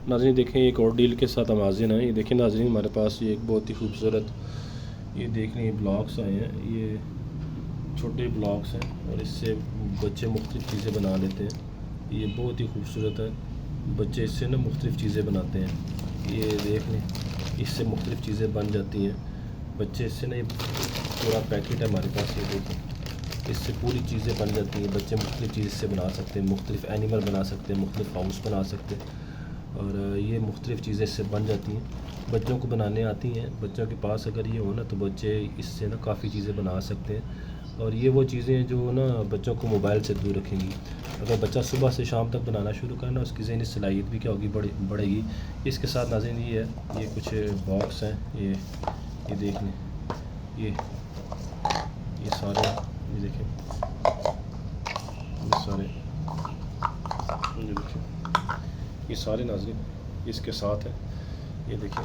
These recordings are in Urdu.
ناظرین دیکھیں ایک اور ڈیل کے ساتھ ہم حاضر ہیں. یہ دیکھیں ناظرین ہمارے پاس یہ ایک بہت ہی خوبصورت یہ دیکھ لیں بلاکس آئے ہیں. یہ چھوٹے بلاکس ہیں اور اس سے بچے مختلف چیزیں بنا لیتے ہیں. یہ بہت ہی خوبصورت ہے. بچے اس سے نا مختلف چیزیں بناتے ہیں. یہ دیکھ لیں اس سے مختلف چیزیں بن جاتی ہیں. بچے اس سے نا یہ پورا پیکٹ ہے ہمارے پاس. یہ دیکھیں اس سے پوری چیزیں بن جاتی ہیں. بچے مختلف چیز سے بنا سکتے ہیں. مختلف اینیمل بنا سکتے ہیں. مختلف ہاؤس بنا سکتے ہیں. اور یہ مختلف چیزیں اس سے بن جاتی ہیں. بچوں کو بنانے آتی ہیں. بچوں کے پاس اگر یہ ہو نا تو بچے اس سے نا کافی چیزیں بنا سکتے ہیں. اور یہ وہ چیزیں جو نا بچوں کو موبائل سے دور رکھیں گی. اگر بچہ صبح سے شام تک بنانا شروع کرنا اس کی ذہنی صلاحیت بھی کیا ہوگی بڑھے گی. اس کے ساتھ ناظرین یہ ہے یہ کچھ باکس ہیں. یہ دیکھ لیں یہ سارے یہ دیکھیں یہ سارے ناظرین اس کے ساتھ ہیں. یہ دیکھیں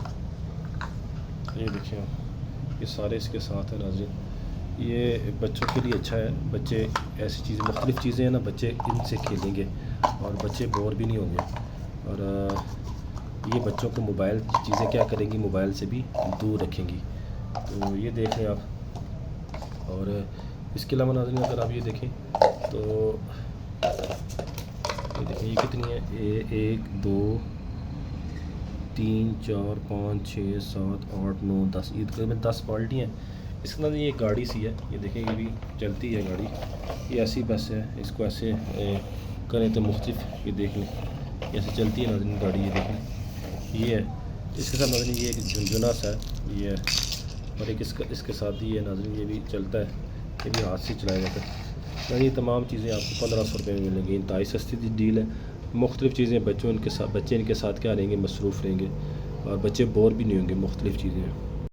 یہ سارے اس کے ساتھ ہیں ناظرین. یہ بچوں کے لیے اچھا ہے. بچے ایسی چیزیں مختلف چیزیں ہیں نا بچے ان سے کھیلیں گے اور بچے بور بھی نہیں ہوں گے. اور یہ بچوں کو موبائل چیزیں کیا کریں گی موبائل سے بھی دور رکھیں گی. تو یہ دیکھ لیں آپ. اور اس کے علاوہ ناظرین اگر آپ یہ دیکھیں تو یہ دیکھیں یہ کتنی ہے 1 2 3 4 5 6 7 8 9 10. یہ تقریباً 10 بالٹی ہیں. اس کے اندر یہ گاڑی سی ہے. یہ دیکھیں یہ بھی چلتی ہے گاڑی. یہ ایسی بس ہے. اس کو ایسے کریں تو مختلف یہ دیکھ لیں ایسے چلتی ہے ناظرین گاڑی. یہ دیکھیں یہ ہے. اس کے ساتھ ناظرین یہ ایک جھنجھنا سا ہے یہ ہے. اور ایک اس کے ساتھ یہ ناظرین یہ بھی چلتا ہے. یہ بھی ہاتھ سے چلایا جاتا ہے. یہ تمام چیزیں آپ کو 1500 روپے میں ملیں گی. انتہائی سستی ڈیل ہے. مختلف چیزیں بچے ان کے ساتھ کیا رہیں گے مصروف رہیں گے اور بچے بور بھی نہیں ہوں گے. مختلف چیزیں ہیں.